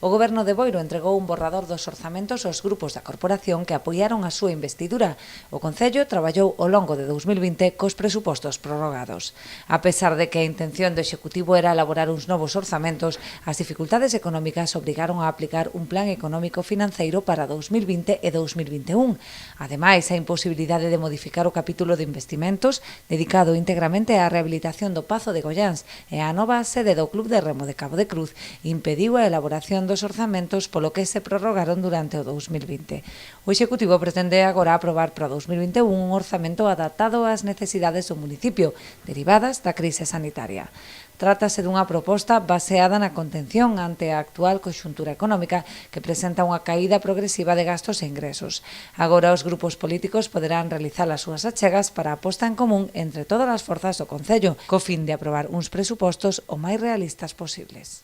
O Goberno de Boiro entregou un borrador dos orzamentos aos grupos da corporación que apoiaron a súa investidura. O Concello traballou ao longo de 2020 cos presupostos prorrogados. A pesar de que a intención do Executivo era elaborar uns novos orzamentos, as dificultades económicas obrigaron a aplicar un plan económico financeiro para 2020 e 2021. Ademais, a imposibilidade de modificar o capítulo de investimentos dedicado íntegramente á rehabilitación do Pazo de Goiáns e á nova sede do Club de Remo de Cabo de Cruz impediu a elaboración dos orzamentos, polo que se prorrogaron durante o 2020. O Executivo pretende agora aprobar para o 2021 un orzamento adaptado ás necesidades do municipio, derivadas da crise sanitaria. Trátase dunha proposta baseada na contención ante a actual conxuntura económica que presenta unha caída progresiva de gastos e ingresos. Agora os grupos políticos poderán realizar as súas achegas para a posta en común entre todas as forzas do Concello, co fin de aprobar uns presupostos o máis realistas posibles.